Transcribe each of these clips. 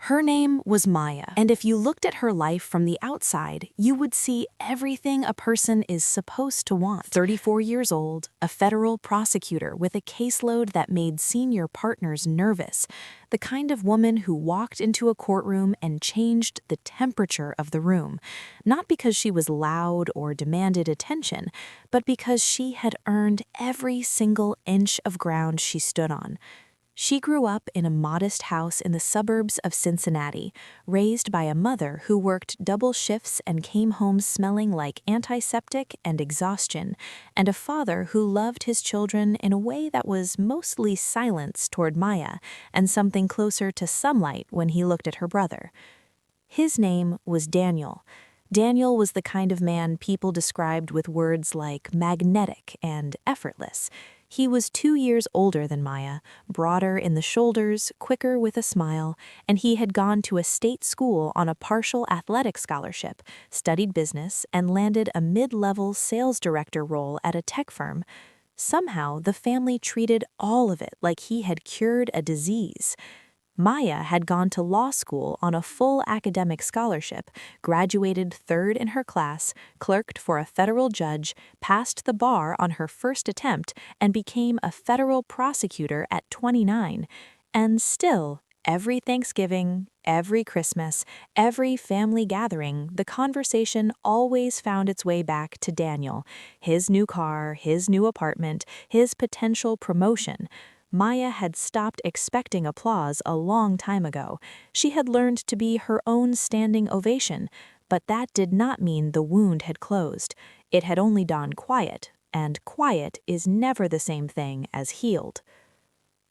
Her name was Maya, and if you looked at her life from the outside, you would see everything a person is supposed to want. 34 years old, a federal prosecutor with a caseload that made senior partners nervous, the kind of woman who walked into a courtroom and changed the temperature of the room, not because she was loud or demanded attention, but because she had earned every single inch of ground she stood on. She grew up in a modest house in the suburbs of Cincinnati, raised by a mother who worked double shifts and came home smelling like antiseptic and exhaustion, and a father who loved his children in a way that was mostly silence toward Maya and something closer to sunlight when he looked at her brother. His name was Daniel. Daniel was the kind of man people described with words like magnetic and effortless. He was 2 years older than Maya, broader in the shoulders, quicker with a smile, and he had gone to a state school on a partial athletic scholarship, studied business, and landed a mid-level sales director role at a tech firm. Somehow, the family treated all of it like he had cured a disease. Maya had gone to law school on a full academic scholarship, graduated third in her class, clerked for a federal judge, passed the bar on her first attempt, and became a federal prosecutor at 29. And still, every Thanksgiving, every Christmas, every family gathering, the conversation always found its way back to Daniel, his new car, his new apartment, his potential promotion. Maya had stopped expecting applause a long time ago. She had learned to be her own standing ovation, but that did not mean the wound had closed. It had only gone quiet, and quiet is never the same thing as healed.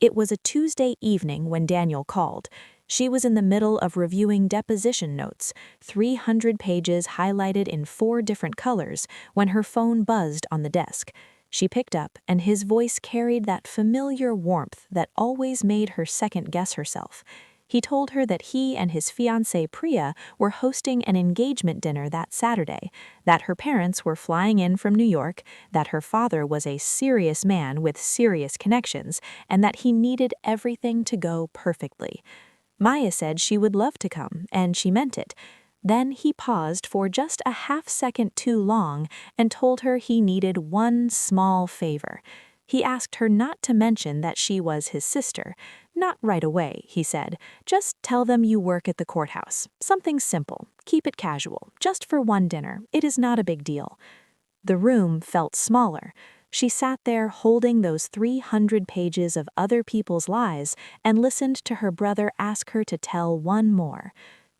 It was a Tuesday evening when Daniel called. She was in the middle of reviewing deposition notes, 300 pages highlighted in 4 different colors, when her phone buzzed on the desk. She picked up, and his voice carried that familiar warmth that always made her second-guess herself. He told her that he and his fiancée Priya were hosting an engagement dinner that Saturday, that her parents were flying in from New York, that her father was a serious man with serious connections, and that he needed everything to go perfectly. Maya said she would love to come, and she meant it. Then he paused for just a half-second too long and told her he needed one small favor. He asked her not to mention that she was his sister. Not right away, he said. Just tell them you work at the courthouse. Something simple. Keep it casual. Just for one dinner. It is not a big deal. The room felt smaller. She sat there holding those 300 pages of other people's lies and listened to her brother ask her to tell one more.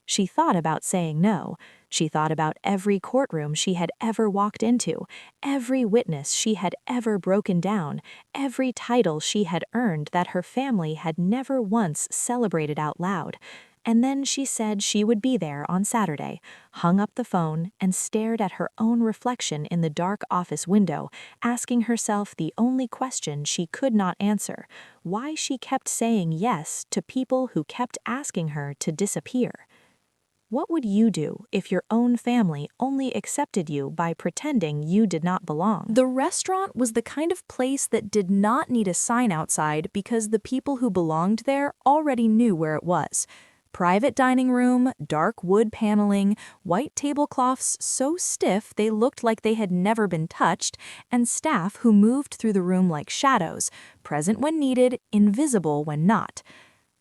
She thought about saying no. She thought about every courtroom she had ever walked into, every witness she had ever broken down, every title she had earned that her family had never once celebrated out loud. And then she said she would be there on Saturday, hung up the phone, and stared at her own reflection in the dark office window, asking herself the only question she could not answer: why she kept saying yes to people who kept asking her to disappear. What would you do if your own family only accepted you by pretending you did not belong? The restaurant was the kind of place that did not need a sign outside because the people who belonged there already knew where it was. Private dining room, dark wood paneling, white tablecloths so stiff they looked like they had never been touched, and staff who moved through the room like shadows, present when needed, invisible when not.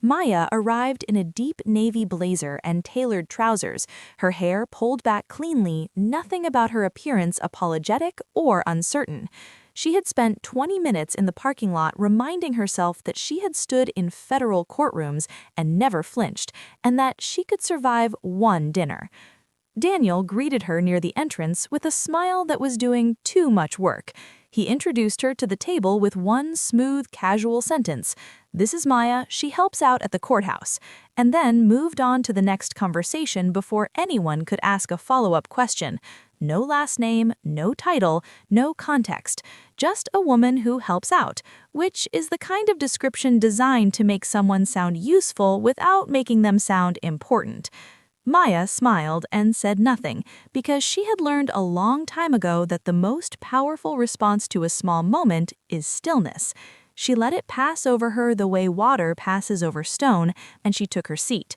Maya arrived in a deep navy blazer and tailored trousers, her hair pulled back cleanly, nothing about her appearance apologetic or uncertain. She had spent 20 minutes in the parking lot reminding herself that she had stood in federal courtrooms and never flinched, and that she could survive one dinner. Daniel greeted her near the entrance with a smile that was doing too much work. He introduced her to the table with one smooth, casual sentence: "This is Maya, she helps out at the courthouse," and then moved on to the next conversation before anyone could ask a follow-up question. No last name, no title, no context. Just a woman who helps out, which is the kind of description designed to make someone sound useful without making them sound important. Maya smiled and said nothing, because she had learned a long time ago that the most powerful response to a small moment is stillness. She let it pass over her the way water passes over stone, and she took her seat.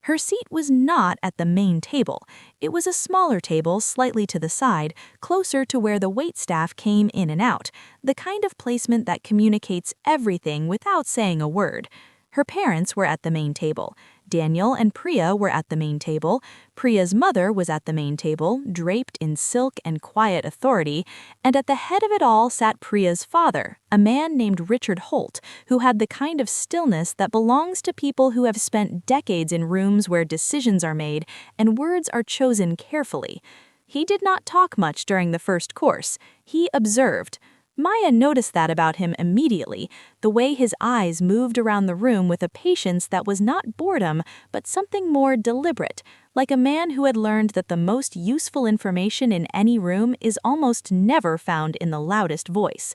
Her seat was not at the main table. It was a smaller table slightly to the side, closer to where the waitstaff came in and out, the kind of placement that communicates everything without saying a word. Her parents were at the main table. Daniel and Priya were at the main table. Priya's mother was at the main table, draped in silk and quiet authority, and at the head of it all sat Priya's father, a man named Richard Holt, who had the kind of stillness that belongs to people who have spent decades in rooms where decisions are made and words are chosen carefully. He did not talk much during the first course. He observed. Maya noticed that about him immediately, the way his eyes moved around the room with a patience that was not boredom, but something more deliberate, like a man who had learned that the most useful information in any room is almost never found in the loudest voice.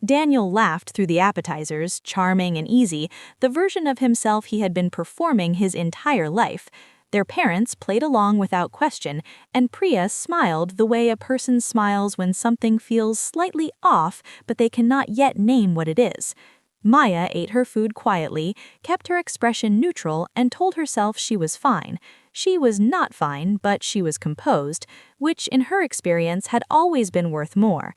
Daniel laughed through the appetizers, charming and easy, the version of himself he had been performing his entire life. Their parents played along without question, and Priya smiled the way a person smiles when something feels slightly off, but they cannot yet name what it is. Maya ate her food quietly, kept her expression neutral, and told herself she was fine. She was not fine, but she was composed, which in her experience had always been worth more.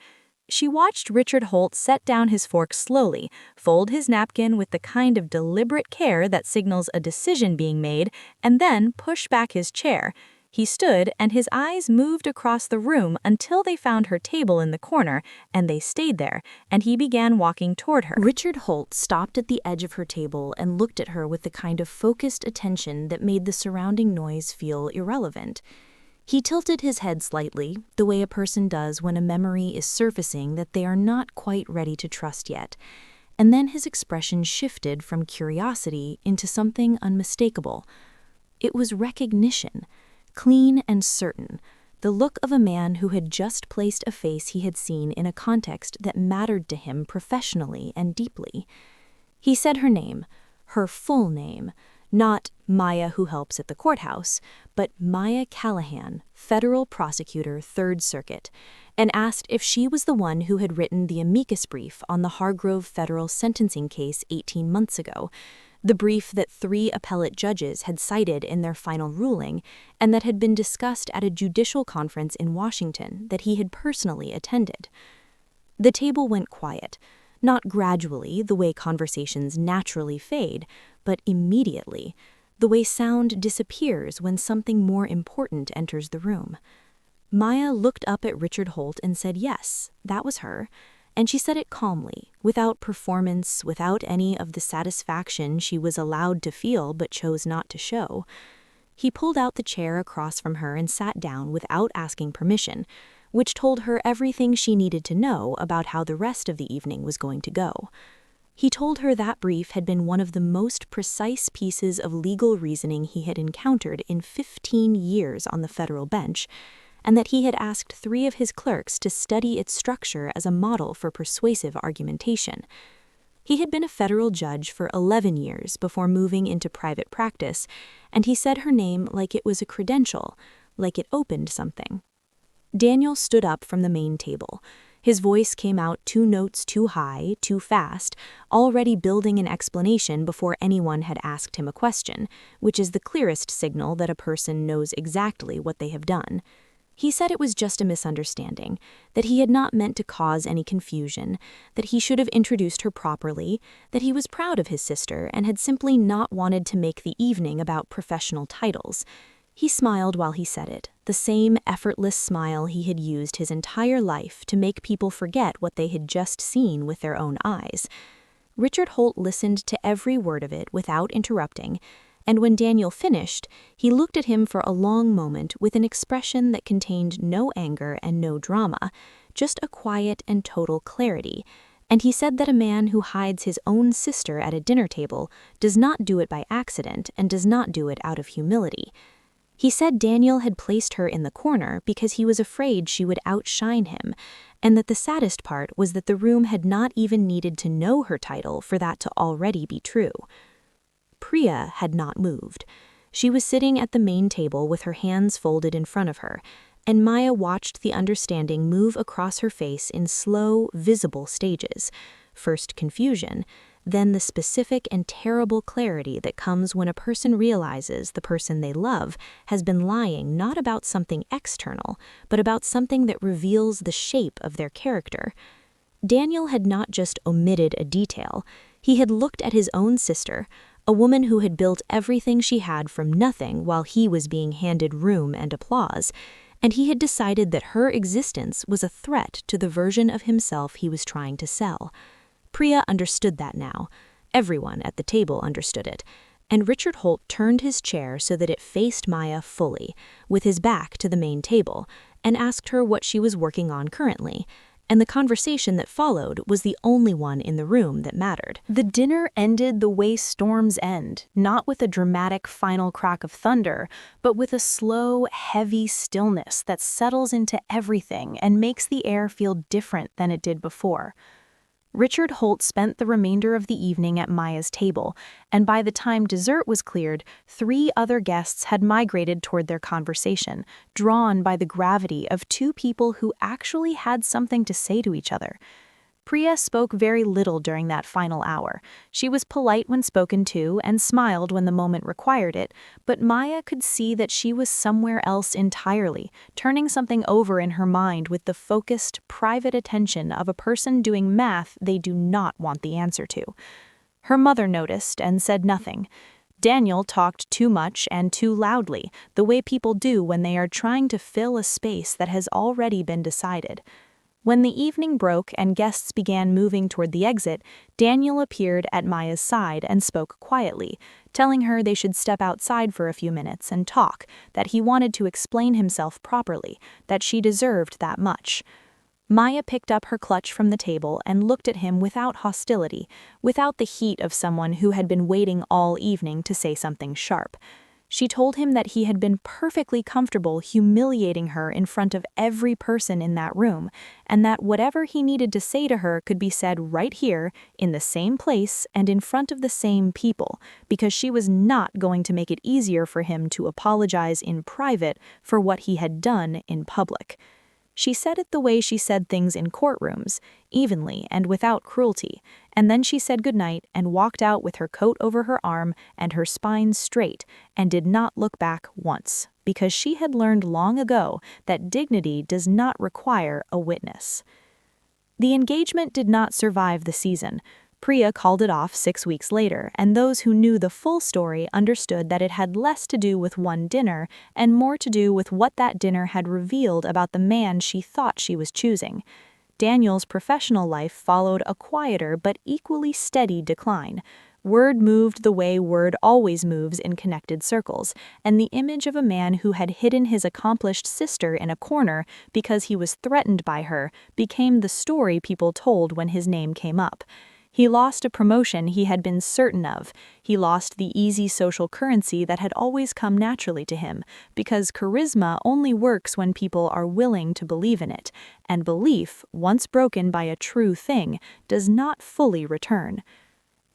She watched Richard Holt set down his fork slowly, fold his napkin with the kind of deliberate care that signals a decision being made, and then push back his chair. He stood, and his eyes moved across the room until they found her table in the corner, and they stayed there, and he began walking toward her. Richard Holt stopped at the edge of her table and looked at her with the kind of focused attention that made the surrounding noise feel irrelevant. He tilted his head slightly, the way a person does when a memory is surfacing that they are not quite ready to trust yet, and then his expression shifted from curiosity into something unmistakable. It was recognition, clean and certain, the look of a man who had just placed a face he had seen in a context that mattered to him professionally and deeply. He said her name, her full name, not Maya who helps at the courthouse, but Maya Callahan, federal prosecutor, 3rd Circuit, and asked if she was the one who had written the amicus brief on the Hargrove federal sentencing case 18 months ago, the brief that 3 appellate judges had cited in their final ruling and that had been discussed at a judicial conference in Washington that he had personally attended. The table went quiet. Not gradually, the way conversations naturally fade, but immediately, the way sound disappears when something more important enters the room. Maya looked up at Richard Holt and said yes, that was her, and she said it calmly, without performance, without any of the satisfaction she was allowed to feel but chose not to show. He pulled out the chair across from her and sat down without asking permission, which told her everything she needed to know about how the rest of the evening was going to go. He told her that brief had been one of the most precise pieces of legal reasoning he had encountered in 15 years on the federal bench, and that he had asked 3 of his clerks to study its structure as a model for persuasive argumentation. He had been a federal judge for 11 years before moving into private practice, and he said her name like it was a credential, like it opened something. Daniel stood up from the main table. His voice came out 2 notes too high, too fast, already building an explanation before anyone had asked him a question, which is the clearest signal that a person knows exactly what they have done. He said it was just a misunderstanding, that he had not meant to cause any confusion, that he should have introduced her properly, that he was proud of his sister and had simply not wanted to make the evening about professional titles. He smiled while he said it, the same effortless smile he had used his entire life to make people forget what they had just seen with their own eyes. Richard Holt listened to every word of it without interrupting, and when Daniel finished, he looked at him for a long moment with an expression that contained no anger and no drama, just a quiet and total clarity, and he said that a man who hides his own sister at a dinner table does not do it by accident and does not do it out of humility. He said Daniel had placed her in the corner because he was afraid she would outshine him, and that the saddest part was that the room had not even needed to know her title for that to already be true. Priya had not moved. She was sitting at the main table with her hands folded in front of her, and Maya watched the understanding move across her face in slow, visible stages. First confusion, then the specific and terrible clarity that comes when a person realizes the person they love has been lying not about something external, but about something that reveals the shape of their character. Daniel had not just omitted a detail, he had looked at his own sister, a woman who had built everything she had from nothing while he was being handed room and applause, and he had decided that her existence was a threat to the version of himself he was trying to sell. Priya understood that now. Everyone at the table understood it, and Richard Holt turned his chair so that it faced Maya fully, with his back to the main table, and asked her what she was working on currently. And the conversation that followed was the only one in the room that mattered. The dinner ended the way storms end, not with a dramatic final crack of thunder, but with a slow, heavy stillness that settles into everything and makes the air feel different than it did before. Richard Holt spent the remainder of the evening at Maya's table, and by the time dessert was cleared, 3 other guests had migrated toward their conversation, drawn by the gravity of 2 people who actually had something to say to each other. Priya spoke very little during that final hour. She was polite when spoken to and smiled when the moment required it, but Maya could see that she was somewhere else entirely, turning something over in her mind with the focused, private attention of a person doing math they do not want the answer to. Her mother noticed and said nothing. Daniel talked too much and too loudly, the way people do when they are trying to fill a space that has already been decided. When the evening broke and guests began moving toward the exit, Daniel appeared at Maya's side and spoke quietly, telling her they should step outside for a few minutes and talk, that he wanted to explain himself properly, that she deserved that much. Maya picked up her clutch from the table and looked at him without hostility, without the heat of someone who had been waiting all evening to say something sharp. She told him that he had been perfectly comfortable humiliating her in front of every person in that room, and that whatever he needed to say to her could be said right here, in the same place and in front of the same people, because she was not going to make it easier for him to apologize in private for what he had done in public. She said it the way she said things in courtrooms, evenly and without cruelty, and then she said goodnight and walked out with her coat over her arm and her spine straight and did not look back once, because she had learned long ago that dignity does not require a witness. The engagement did not survive the season. Priya called it off 6 weeks later, and those who knew the full story understood that it had less to do with one dinner and more to do with what that dinner had revealed about the man she thought she was choosing. Daniel's professional life followed a quieter but equally steady decline. Word moved the way word always moves in connected circles, and the image of a man who had hidden his accomplished sister in a corner because he was threatened by her became the story people told when his name came up. He lost a promotion he had been certain of. He lost the easy social currency that had always come naturally to him, because charisma only works when people are willing to believe in it, and belief, once broken by a true thing, does not fully return.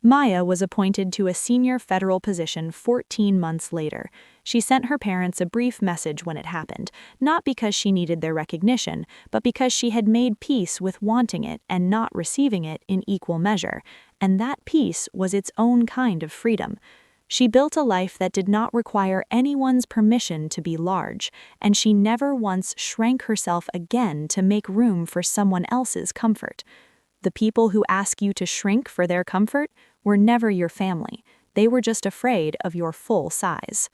Maya was appointed to a senior federal position 14 months later. She sent her parents a brief message when it happened, not because she needed their recognition, but because she had made peace with wanting it and not receiving it in equal measure, and that peace was its own kind of freedom. She built a life that did not require anyone's permission to be large, and she never once shrank herself again to make room for someone else's comfort. The people who ask you to shrink for their comfort were never your family. They were just afraid of your full size.